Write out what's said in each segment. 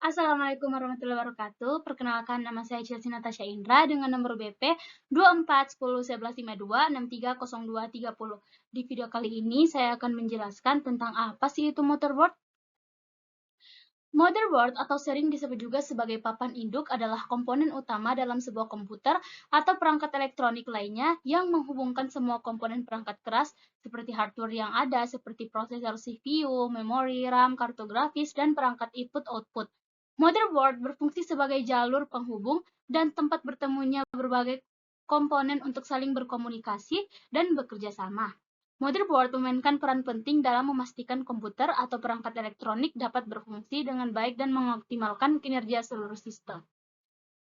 Assalamualaikum warahmatullahi wabarakatuh. Perkenalkan, nama saya Chelsea Natasha Indra dengan nomor BP 24101152630230. Di video kali ini saya akan menjelaskan tentang apa sih itu motherboard. Motherboard atau sering disebut juga sebagai papan induk adalah komponen utama dalam sebuah komputer atau perangkat elektronik lainnya yang menghubungkan semua komponen perangkat keras seperti hardware yang ada seperti prosesor CPU, memori, RAM, kartu grafis, dan perangkat input-output. Motherboard berfungsi sebagai jalur penghubung dan tempat bertemunya berbagai komponen untuk saling berkomunikasi dan bekerja sama. Motherboard memainkan peran penting dalam memastikan komputer atau perangkat elektronik dapat berfungsi dengan baik dan mengoptimalkan kinerja seluruh sistem.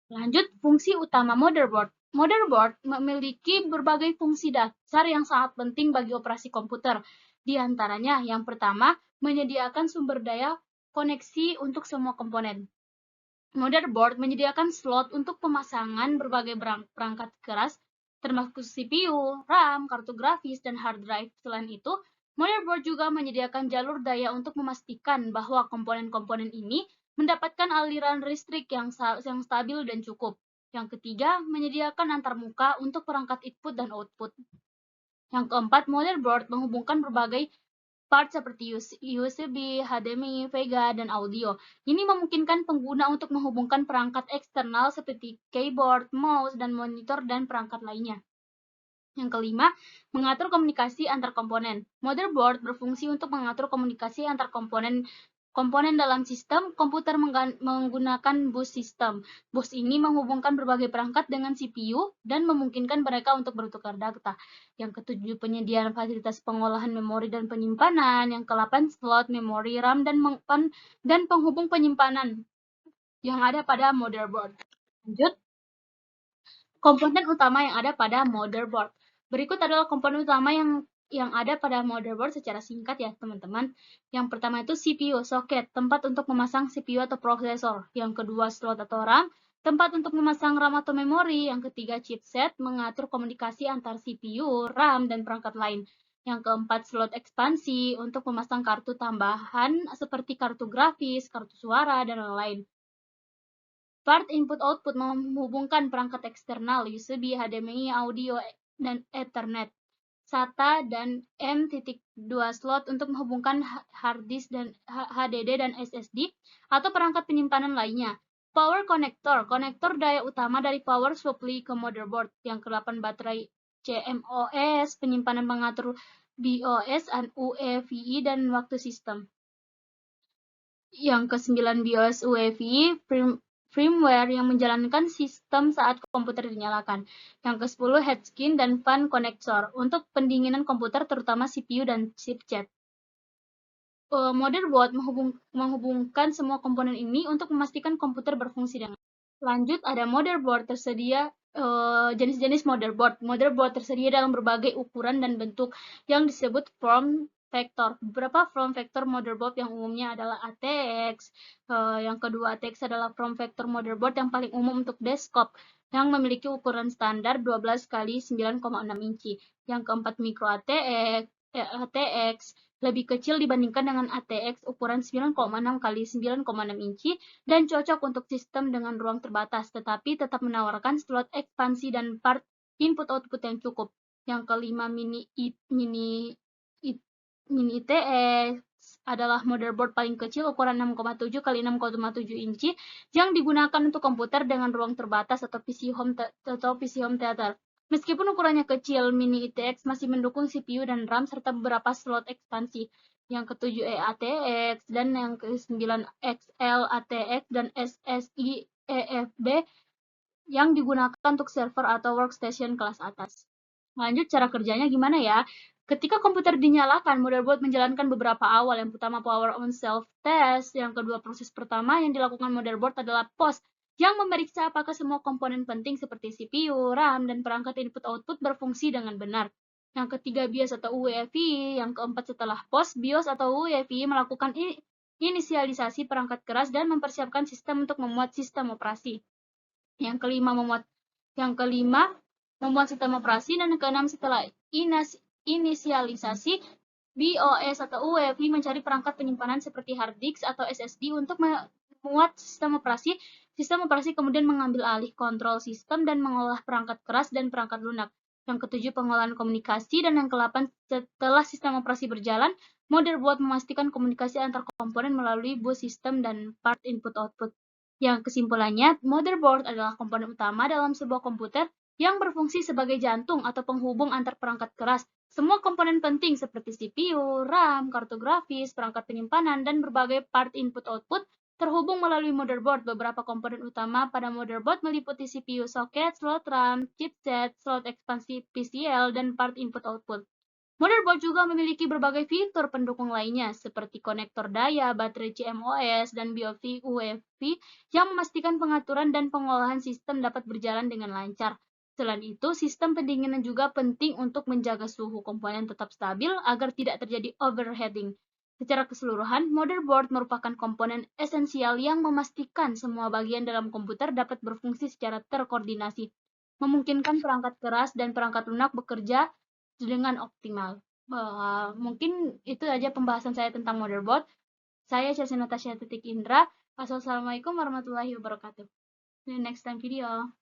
Lanjut, fungsi utama motherboard. Motherboard memiliki berbagai fungsi dasar yang sangat penting bagi operasi komputer. Di antaranya, yang pertama, menyediakan sumber daya koneksi untuk semua komponen. Motherboard menyediakan slot untuk pemasangan berbagai perangkat keras termasuk CPU, RAM, kartu grafis, dan hard drive. Selain itu, motherboard juga menyediakan jalur daya untuk memastikan bahwa komponen-komponen ini mendapatkan aliran listrik yang stabil dan cukup. Yang ketiga, menyediakan antarmuka untuk perangkat input dan output. Yang keempat, motherboard menghubungkan berbagai part seperti USB, HDMI, VGA, dan audio. Ini memungkinkan pengguna untuk menghubungkan perangkat eksternal seperti keyboard, mouse, dan monitor dan perangkat lainnya. Yang kelima, mengatur komunikasi antar komponen. Motherboard berfungsi untuk mengatur komunikasi antar komponen dalam sistem komputer menggunakan bus sistem. Bus ini menghubungkan berbagai perangkat dengan CPU dan memungkinkan mereka untuk bertukar data. Yang ketujuh, penyediaan fasilitas pengolahan memori dan penyimpanan. Yang ke-8, slot memori RAM dan penghubung penyimpanan yang ada pada motherboard. Lanjut, komponen utama yang ada pada motherboard. Berikut adalah komponen utama yang ada pada motherboard secara singkat ya teman-teman. Yang pertama itu CPU, soket, tempat untuk memasang CPU atau prosesor. Yang kedua, slot atau RAM, tempat untuk memasang RAM atau memori. Yang ketiga, chipset, mengatur komunikasi antar CPU, RAM, dan perangkat lain. Yang keempat, slot ekspansi, untuk memasang kartu tambahan seperti kartu grafis, kartu suara, dan lain-lain. Part input-output menghubungkan perangkat eksternal, USB, HDMI, audio, dan Ethernet. SATA dan M.2 slot untuk menghubungkan hard disk dan HDD dan SSD atau perangkat penyimpanan lainnya. Power connector, konektor daya utama dari power supply ke motherboard. Yang ke-8, baterai CMOS, penyimpanan pengatur BIOS, UEFI, dan waktu sistem. Yang ke-9, BIOS UEFI, firmware yang menjalankan sistem saat komputer dinyalakan. Yang ke-10, heatskin dan fan connector untuk pendinginan komputer terutama CPU dan chipset. Motherboard menghubungkan semua komponen ini untuk memastikan komputer berfungsi dengan lanjut. Ada motherboard tersedia, jenis-jenis motherboard. Motherboard tersedia dalam berbagai ukuran dan bentuk yang disebut form factor. Beberapa form factor motherboard yang umumnya adalah ATX. Yang kedua, ATX adalah form factor motherboard yang paling umum untuk desktop yang memiliki ukuran standar 12 kali 9,6 inci. Yang keempat, micro ATX lebih kecil dibandingkan dengan ATX ukuran 9,6 kali 9,6 inci dan cocok untuk sistem dengan ruang terbatas, tetapi tetap menawarkan slot ekspansi dan part input-output yang cukup. Yang kelima, mini ITX adalah motherboard paling kecil ukuran 6,7 kali 6,7 inci yang digunakan untuk komputer dengan ruang terbatas atau PC home theater. Meskipun ukurannya kecil, mini ITX masih mendukung CPU dan RAM serta beberapa slot ekspansi. Yang ke-7, EATX, dan yang ke-9, XL ATX dan SSI EFB yang digunakan untuk server atau workstation kelas atas. Lanjut, cara kerjanya gimana ya? Ketika komputer dinyalakan, motherboard menjalankan beberapa awal. Yang pertama, power on self test. Yang kedua, proses pertama yang dilakukan motherboard adalah POS, yang memeriksa apakah semua komponen penting seperti CPU, RAM, dan perangkat input-output berfungsi dengan benar. Yang ketiga, BIOS atau UEFI. Yang keempat, setelah POS, BIOS atau UEFI melakukan inisialisasi perangkat keras dan mempersiapkan sistem untuk memuat sistem operasi. Yang kelima, memuat sistem operasi, dan yang keenam, setelah inisialisasi BIOS atau UEFI mencari perangkat penyimpanan seperti hard disk atau SSD untuk memuat sistem operasi kemudian mengambil alih kontrol sistem dan mengolah perangkat keras dan perangkat lunak. Yang ketujuh, pengolahan komunikasi, dan yang ke-8, setelah sistem operasi berjalan, motherboard memastikan komunikasi antar komponen melalui bus sistem dan part input-output. Yang kesimpulannya, motherboard adalah komponen utama dalam sebuah komputer yang berfungsi sebagai jantung atau penghubung antar perangkat keras. Semua komponen penting seperti CPU, RAM, kartu grafis, perangkat penyimpanan, dan berbagai part input-output terhubung melalui motherboard. Beberapa komponen utama pada motherboard meliputi CPU socket, slot RAM, chipset, slot ekspansi PCL, dan part input-output. Motherboard juga memiliki berbagai fitur pendukung lainnya, seperti konektor daya, baterai CMOS, dan BOV UEFI yang memastikan pengaturan dan pengolahan sistem dapat berjalan dengan lancar. Selain itu, sistem pendinginan juga penting untuk menjaga suhu komponen tetap stabil agar tidak terjadi overheating. Secara keseluruhan, motherboard merupakan komponen esensial yang memastikan semua bagian dalam komputer dapat berfungsi secara terkoordinasi, memungkinkan perangkat keras dan perangkat lunak bekerja dengan optimal. Mungkin itu aja pembahasan saya tentang motherboard. Saya Chelsea Natasha Titik Indra. Wassalamualaikum warahmatullahi wabarakatuh. See you next time video.